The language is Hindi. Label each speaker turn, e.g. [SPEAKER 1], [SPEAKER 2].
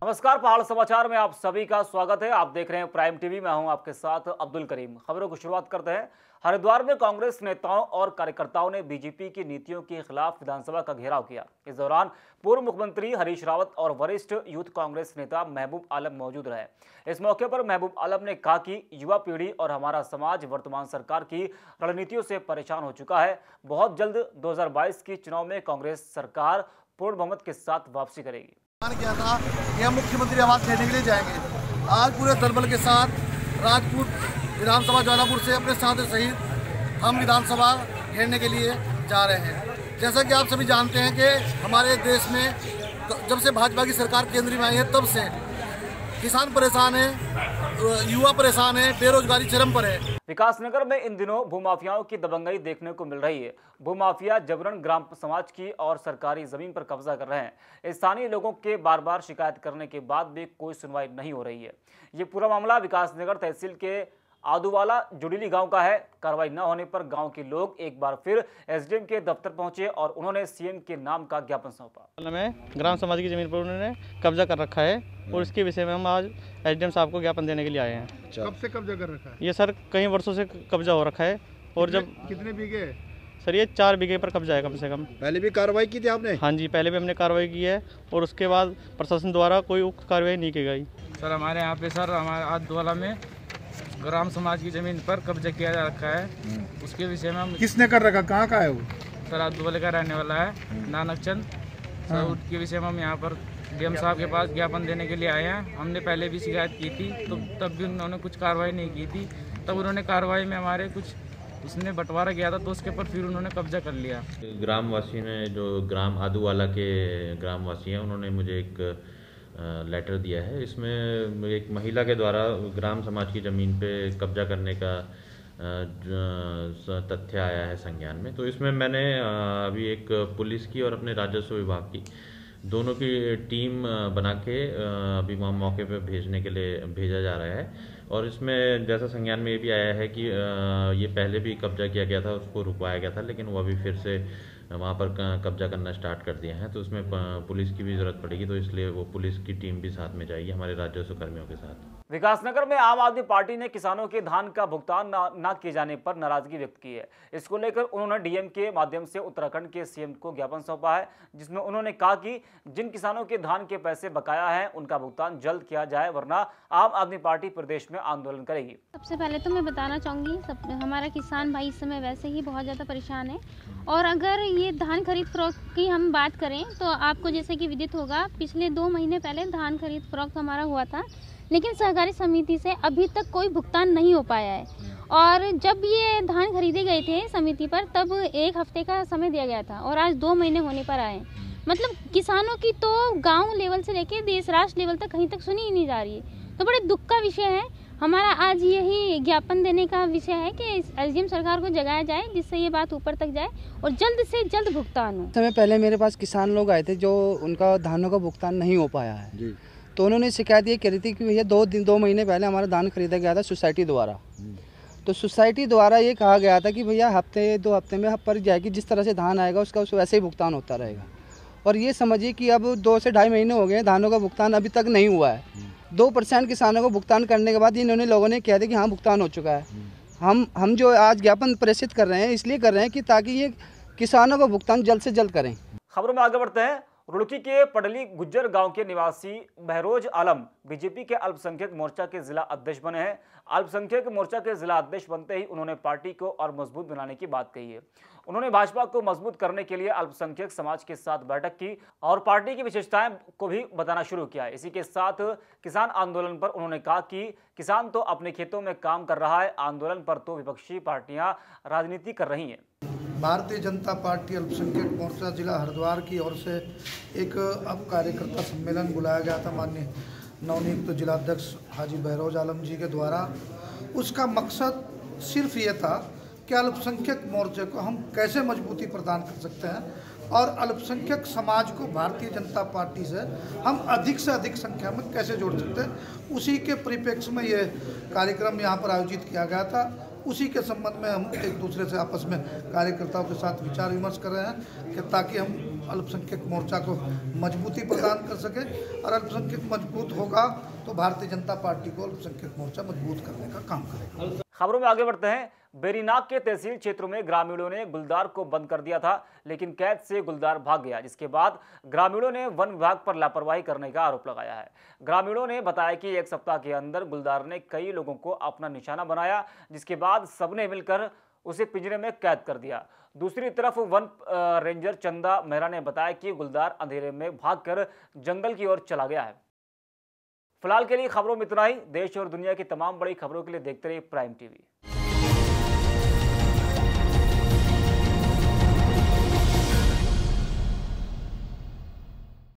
[SPEAKER 1] नमस्कार, पहाड़ समाचार में आप सभी का स्वागत है। आप देख रहे हैं प्राइम टीवी। मैं हूं आपके साथ अब्दुल करीम। खबरों की शुरुआत करते हैं। हरिद्वार में कांग्रेस नेताओं और कार्यकर्ताओं ने बीजेपी की नीतियों के खिलाफ विधानसभा का घेराव किया। इस दौरान पूर्व मुख्यमंत्री हरीश रावत और वरिष्ठ यूथ कांग्रेस नेता महबूब आलम मौजूद रहे। इस मौके पर महबूब आलम ने कहा कि युवा पीढ़ी और हमारा समाज वर्तमान सरकार की रणनीतियों से परेशान हो चुका है। बहुत जल्द 2022 की चुनाव में कांग्रेस सरकार पूर्ण बहुमत के साथ वापसी करेगी।
[SPEAKER 2] किया था कि हम मुख्यमंत्री आवास लेने के लिए जाएंगे। आज पूरे दलबल के साथ राजपूत विधानसभा जौनापुर से अपने साथ सहित हम विधानसभा घेरने के लिए जा रहे हैं। जैसा कि आप सभी जानते हैं कि हमारे देश में जब से भाजपा की सरकार केंद्र में आई है तब से किसान परेशान है, युवा परेशान है, बेरोजगारी चरम पर है।
[SPEAKER 1] विकासनगर में इन दिनों भूमाफियाओं की दबंगई देखने को मिल रही है। भूमाफिया जबरन ग्राम समाज की और सरकारी जमीन पर कब्जा कर रहे हैं। स्थानीय लोगों के बार बार शिकायत करने के बाद भी कोई सुनवाई नहीं हो रही है। ये पूरा मामला विकासनगर तहसील के आदूवाला जुड़ीली गांव का है। कार्रवाई न होने पर गांव के लोग एक बार फिर एसडीएम के दफ्तर पहुंचे और उन्होंने सीएम के नाम का ज्ञापन सौंपा।
[SPEAKER 3] में ग्राम समाज की जमीन पर उन्होंने कब्जा कर रखा है और इसके विषय में हम आज एसडीएम साहब को ज्ञापन देने के लिए आए हैं।
[SPEAKER 2] कब से कब्जा कर रखा है?
[SPEAKER 3] ये सर कई वर्षों से कब्जा हो रखा है। और जब
[SPEAKER 2] कितने बीघे?
[SPEAKER 3] सर ये 4 बीघे पर कब्जा है कम से कम।
[SPEAKER 2] पहले भी कार्रवाई की थी आपने?
[SPEAKER 3] हाँ जी, पहले भी हमने कार्रवाई की है और उसके बाद प्रशासन द्वारा कोई कार्रवाई नहीं की गई।
[SPEAKER 4] सर हमारे यहाँ पे सर हमारे आदूवाला में ग्राम समाज की जमीन पर कब्जा किया जा रखा है। उसके विषय में हम
[SPEAKER 2] किसने कर रखा? कहाँ का है वो?
[SPEAKER 4] सर आदूवाले का रहने वाला है नानक चंद। सर उसके विषय में हम यहाँ पर डीएम साहब के पास ज्ञापन देने के लिए आए हैं। हमने पहले भी शिकायत की थी तो तब भी उन्होंने कुछ कार्रवाई नहीं की थी। तब उन्होंने कार्रवाई में हमारे कुछ उसने बंटवारा किया था तो उसके ऊपर फिर उन्होंने कब्जा कर लिया।
[SPEAKER 5] ग्रामवासी ने, जो ग्राम आदूवाला के ग्रामवासी हैं, उन्होंने मुझे एक लेटर दिया है। इसमें एक महिला के द्वारा ग्राम समाज की ज़मीन पे कब्जा करने का तथ्य आया है संज्ञान में। तो इसमें मैंने अभी एक पुलिस की और अपने राजस्व विभाग की दोनों की टीम बना के अभी वहाँ मौके पे भेजने के लिए भेजा जा रहा है। और इसमें जैसा संज्ञान में ये भी आया है कि ये पहले भी कब्जा किया गया था, उसको रुकवाया गया था, लेकिन वो अभी फिर से वहाँ पर कब्जा करना स्टार्ट कर दिया है। तो उसमें पुलिस की भी ज़रूरत पड़ेगी, तो इसलिए वो पुलिस की टीम भी साथ में जाएगी हमारे राजस्व कर्मियों के साथ।
[SPEAKER 1] विकासनगर में आम आदमी पार्टी ने किसानों के धान का भुगतान न किए जाने पर नाराजगी व्यक्त की है। इसको लेकर उन्होंने डीएम के माध्यम से उत्तराखंड के सीएम को ज्ञापन सौंपा है, जिसमें उन्होंने कहा कि जिन किसानों के धान के पैसे बकाया हैं उनका भुगतान जल्द किया जाए, वरना आम आदमी पार्टी प्रदेश में आंदोलन करेगी।
[SPEAKER 6] सबसे पहले तो मैं बताना चाहूँगी हमारा किसान भाई इस समय वैसे ही बहुत ज़्यादा परेशान है। और अगर ये धान खरीद फरोख्त की हम बात करें तो आपको जैसे कि विदित होगा, पिछले 2 महीने पहले धान खरीद फरोख्त हमारा हुआ था, लेकिन सहकारी समिति से अभी तक कोई भुगतान नहीं हो पाया है। और जब ये धान खरीदे गए थे समिति पर तब 1 हफ्ते का समय दिया गया था और आज 2 महीने होने पर आए। मतलब किसानों की तो गांव लेवल से लेके देश राष्ट्र लेवल तक कहीं तक सुनी ही नहीं जा रही है। तो बड़े दुख का विषय है। हमारा आज यही ज्ञापन देने का विषय है कि एसडीएम सरकार को जगाया जाए, जिससे ये बात ऊपर तक जाए और जल्द से जल्द भुगतान हो।
[SPEAKER 7] समय पहले मेरे पास किसान लोग आए थे जो उनका धानों का भुगतान नहीं हो पाया है जी। तो उन्होंने शिकायत ये करी थी कि भैया 2 महीने पहले हमारा धान खरीदा गया था सोसाइटी द्वारा। तो सोसाइटी द्वारा ये कहा गया था कि भैया हफ्ते 2 हफ्ते में पर जाएगी, जिस तरह से धान आएगा उसका वैसे ही भुगतान होता रहेगा। और ये समझिए कि अब 2 से 2.5 महीने हो गए, धानों का भुगतान अभी तक नहीं हुआ है। 2% किसानों को भुगतान करने के बाद इन्होंने लोगों ने कहा था कि हाँ भुगतान हो चुका है। हम जो आज ज्ञापन प्रेषित कर रहे हैं इसलिए कर रहे हैं कि ताकि ये किसानों को भुगतान जल्द से जल्द करें।
[SPEAKER 1] खबरों में आगे बढ़ते हैं। रुड़की के पडली गुज्जर गांव के निवासी बहरोज आलम बीजेपी के अल्पसंख्यक मोर्चा के जिला अध्यक्ष बने हैं। अल्पसंख्यक मोर्चा के जिला अध्यक्ष बनते ही उन्होंने पार्टी को और मजबूत बनाने की बात कही है। उन्होंने भाजपा को मजबूत करने के लिए अल्पसंख्यक समाज के साथ बैठक की और पार्टी की विशेषताएं को भी बताना शुरू किया। इसी के साथ किसान आंदोलन पर उन्होंने कहा कि किसान तो अपने खेतों में काम कर रहा है, आंदोलन पर तो विपक्षी पार्टियां राजनीति कर रही हैं।
[SPEAKER 2] भारतीय जनता पार्टी अल्पसंख्यक मोर्चा जिला हरिद्वार की ओर से एक अब कार्यकर्ता सम्मेलन बुलाया गया था माननीय नवनियुक्त जिलाध्यक्ष हाजी बहरोज आलम जी के द्वारा। उसका मकसद सिर्फ ये था कि अल्पसंख्यक मोर्चे को हम कैसे मजबूती प्रदान कर सकते हैं और अल्पसंख्यक समाज को भारतीय जनता पार्टी से हम अधिक से अधिक संख्या में कैसे जोड़ सकते हैं। उसी के परिप्रेक्ष्य में ये कार्यक्रम यहाँ पर आयोजित किया गया था। उसी के संबंध में हम एक दूसरे से आपस में कार्यकर्ताओं के साथ विचार विमर्श कर रहे हैं कि ताकि हम अल्पसंख्यक मोर्चा को मजबूती प्रदान कर सके, और अल्पसंख्यक मजबूत होगा तो भारतीय जनता पार्टी को अल्पसंख्यक मोर्चा मजबूत करने का काम करेगा।
[SPEAKER 1] खबरों में आगे बढ़ते हैं। बेरीनाग के तहसील क्षेत्रों में ग्रामीणों ने गुलदार को बंद कर दिया था, लेकिन कैद से गुलदार भाग गया, जिसके बाद ग्रामीणों ने वन विभाग पर लापरवाही करने का आरोप लगाया है। ग्रामीणों ने बताया कि एक सप्ताह के अंदर गुलदार ने कई लोगों को अपना निशाना बनाया, जिसके बाद सबने मिलकर उसे पिंजरे में कैद कर दिया। दूसरी तरफ वन रेंजर चंदा मेहरा ने बताया कि गुलदार अंधेरे में भागकर जंगल की ओर चला गया है। फिलहाल के लिए खबरों में इतना ही। देश और दुनिया की तमाम बड़ी खबरों के लिए देखते रहिए प्राइम टीवी।